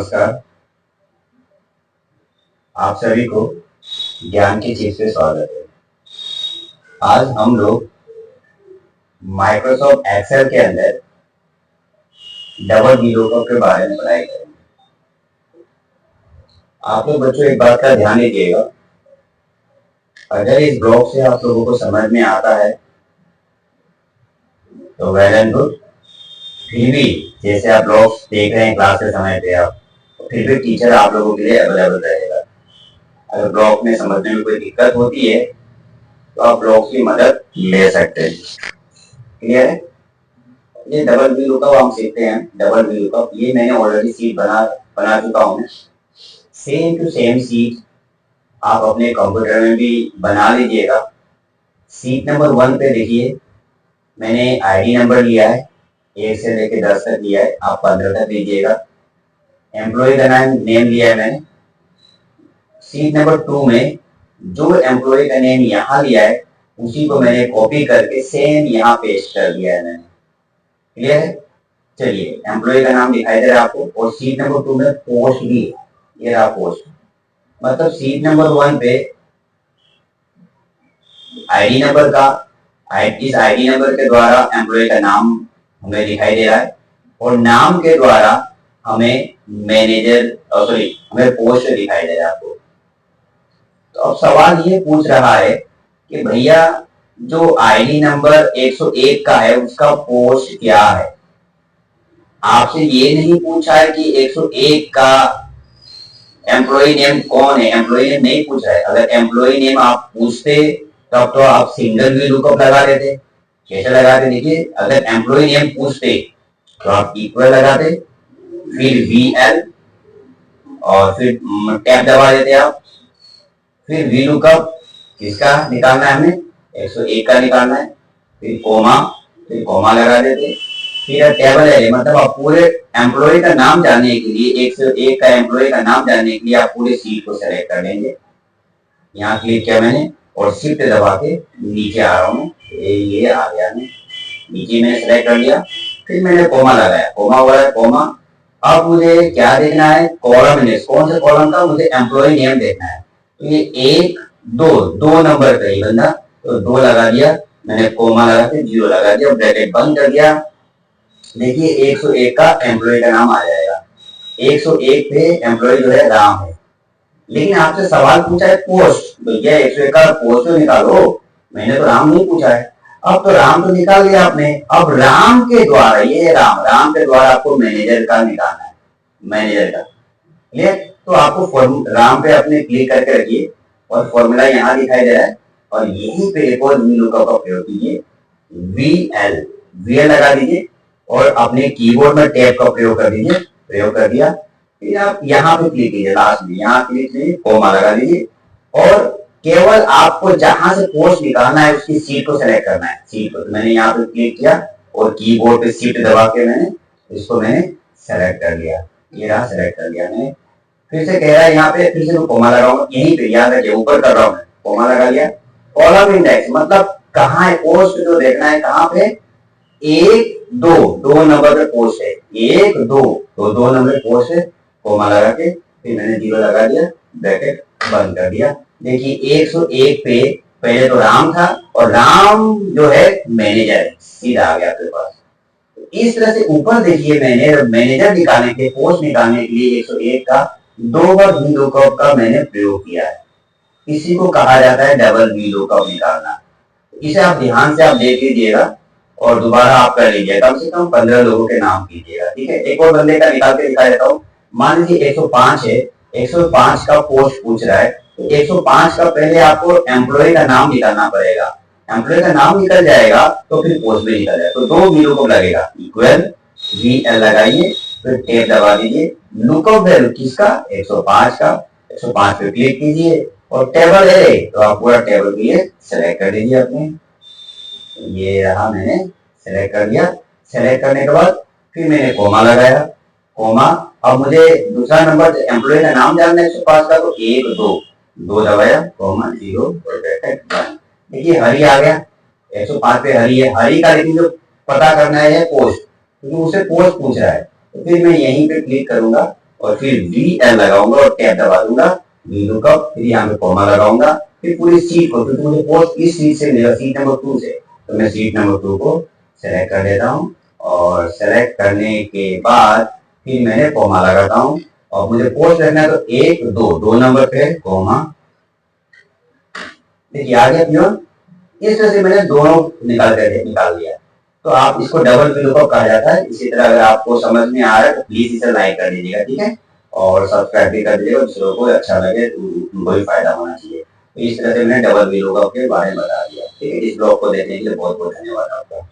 नमस्कार। आप सभी को ज्ञान की चीज से स्वागत है। आज हम लोग माइक्रोसॉफ्ट एक्सेल के अंदर डबल वीलुकअप के बारे में पढ़ाई करेंगे। आप लोग बच्चों एक बात का ध्यान दीजिएगा, अगर इस ब्लॉक से आप लोगों को समझ में आता है तो वेल एंड गुड। फिर भी जैसे आप लोग देख रहे हैं क्लास के समय पे आप, फिर भी टीचर आप लोगों के लिए अवेलेबल रहेगा। अगर ब्लॉक में समझने में कोई दिक्कत होती है तो आप ब्लॉक की मदद ले सकते हैं। क्लियर है? ये डबल वीलुकअप हम सीखते हैं। डबल वीलुकअप ये मैंने ऑलरेडी सीट बना चुका हूँ। सेम टू सेम सीट आप अपने कंप्यूटर में भी बना लीजिएगा। सीट नंबर 1 पे देखिए, मैंने आईडी नंबर लिया है, 1 से लेकर 10 तक लिया है, आप 15 तक लीजिएगा। एम्प्लॉय का नेम लिया है मैंने। सीट नंबर 2 में जो एम्प्लॉय का नेम यहाँ लिया है उसी को मैंने कॉपी करके सेम यहाँ पेस्ट कर दिया है मैंने। क्लियर है? चलिए, एम्प्लॉय का नाम दिखाई दे रहा है आपको, और सीट नंबर 2 में पोस्ट भी, ये रहा पोस्ट। मतलब सीट नंबर 1 पे आईडी नंबर का, इस आईडी नंबर के द्वारा एम्प्लॉय का नाम हमें दिखाई दे रहा है, और नाम के द्वारा हमें हमें पोस्ट दिखाई दे रहा है आपको। तो अब सवाल ये पूछ रहा है कि भैया जो आईडी नंबर 101 का है उसका पोस्ट क्या है। आपसे ये नहीं पूछा है कि 101 का एम्प्लॉय नेम कौन है, एम्प्लॉय नेम नहीं पूछ रहा है। अगर एम्प्लॉय नेम आप पूछते तब तो आप सिंगल वीलुकअप लगा देते। कैसे लगाते देखिए, अगर एम्प्लॉय नेम पूछते तो आप इक्वल लगाते, फिर VL और फिर टैब दबा देते आप, फिर वीलुकअप किसका निकालना है हमें, 101 का निकालना है, फिर कोमा लगा देते, फिर टेबल है। मतलब आप पूरे एम्प्लॉय का नाम जानने के लिए, 101 का एम्प्लॉय का नाम जानने के लिए आप पूरे सीट को सेलेक्ट कर लेंगे। यहाँ क्लिक किया मैंने और शिफ्ट दबा के नीचे आ रहा हूँ, ये आ गया, नीचे मैंने सेलेक्ट कर लिया, फिर मैंने कोमा लगाया, कोमा हो रहा है कोमा। अब मुझे क्या देखना है, कॉलम नेम, कौन से कॉलम का, मुझे एम्प्लॉय नेम देखना है। तो ये 1 2 नंबर का ही बंदा, तो 2 लगा दिया मैंने, कोमा लगा के 0 लगा दिया, ब्रैकेट बंद कर दिया। देखिए 101 का एम्प्लॉय का नाम आ जाएगा। 101 पे एम्प्लॉय जो है राम है, लेकिन आपसे सवाल पूछा है पोस्ट, भैया 101 का पोस्ट तो निकालो, मैंने तो राम नहीं पूछा है। अब तो राम तो निकाल दिया आपने, अब राम के द्वारा, ये राम के द्वारा आपको मैनेजर का निकालना है, मैनेजर का। क्लियर? तो आपको राम पे अपने क्लिक करके रखिए और फॉर्मूला यहाँ दिखाई दे रहा है, और यहीं पे एक और वीलुकअप का प्रयोग कीजिए, VL लगा दीजिए और अपने कीबोर्ड में टैब का प्रयोग कर दीजिए। प्रयोग कर दिया, फिर आप यहाँ पे क्लिक कीजिए, लास्ट में यहाँ क्लिक कीजिए, कोमा लगा दीजिए, और केवल आपको जहां से पोस्ट निकालना है उसकी सीट को सेलेक्ट करना है, सीट को। तो मैंने यहाँ पे क्लिक किया और कीबोर्ड पे शिफ्ट दबा के इसको मैंने सेलेक्ट कर लिया, ये रहा, सेलेक्ट कर लिया मैंने। फिर से कह रहा है यहाँ पे, फिर से मैं कोमा लगाऊंगा, यहीं पे याद रखिए, ऊपर कर रहा हूँ मैं, कोमा लगा लिया। कॉलम इंडेक्स मतलब कहाँ है पोस्ट, जो देखना है कहाँ पे, 1 2 नंबर पे पोस्ट है, 1 2 तो 2 नंबर पोस्ट है, कोमा लगा के फिर मैंने 0 लगा दिया, ब्रैकेट बंद कर दिया। देखिए 101 पे पहले तो राम था, और राम जो है मैनेजर है, सीधा आ गया आपके पास। इस तरह से ऊपर देखिए, मैंने मैनेजर निकालने के, पोस्ट निकालने के लिए 101 का 2 बार वीलुकअप का मैंने प्रयोग किया है। इसी को कहा जाता है डबल वीलुकअप निकालना। इसे आप ध्यान से आप देख लीजिएगा और दोबारा आप कर लीजिएगा, कम से कम 15 लोगों के नाम कीजिएगा। ठीक है? एक और बंदे का निकाल के दिखा देता हूँ। मान लीजिए 105 है, 105 का पोस्ट पूछ रहा है, तो 105 का पहले आपको एम्प्लॉय का नाम निकालना पड़ेगा। एम्प्लॉय का नाम निकल जाएगा तो फिर पोस्ट भी निकल जाएगा, तो 2 वीलुकअप लगेगा, इक्वल VL लगाइए, फिर टैब दबा दीजिए, लुकअप वैल्यू किसका, 105 का, 105 पे क्लिक कीजिए, और टेबल है तो आप पूरा टेबल के लिए सेलेक्ट कर दीजिए अपने। ये रहा, मैंने सेलेक्ट कर दिया। सेलेक्ट करने के बाद फिर मैंने कोमा लगाया, कोमा। अब मुझे दूसरा नंबर एम्प्लॉय का नाम जानना है 105 का, तो 1 2 दबाया, कोमा 0 और ब्रैकेट बंद। देखिए हरी आ गया, 105 पे हरी है, हरी का लेकिन जो पता करना है पोस्ट, क्योंकि उसे पोस्ट पूछ रहा है, तो फिर मैं यहीं पे क्लिक करूंगा और फिर VL लगाऊंगा और टैब दबा दूंगा, वी लुकअप, फिर यहाँ पे कॉमा लगाऊंगा, फिर पूरी सीट को, क्योंकि मुझे पोस्ट इस सीट से मिलेगा, सीट नंबर 2 से, तो मैं सीट नंबर 2 को सेलेक्ट कर लेता हूँ और सेलेक्ट करने के बाद फिर मैंने कॉमा लगाता हूँ और मुझे पोस्ट रखना है तो 1 2 2 नंबर पे कॉमा। देखिए आ गया प्योर। इस तरह से मैंने दोनों निकाल दिया। तो आप इसको डबल VLOOKUP कहा जाता है। इसी तरह अगर आपको समझ में आ रहा है तो प्लीज इसे लाइक कर दीजिएगा, ठीक है, और सब्सक्राइब भी कर दीजिएगा, दूसरों को अच्छा लगे तो उनको भी फायदा होना चाहिए। तो इस तरह से मैंने डबल VLOOKUP के बारे में बता दिया, ठीक है। इस ब्लॉग को देखने के लिए बहुत बहुत धन्यवाद आपका।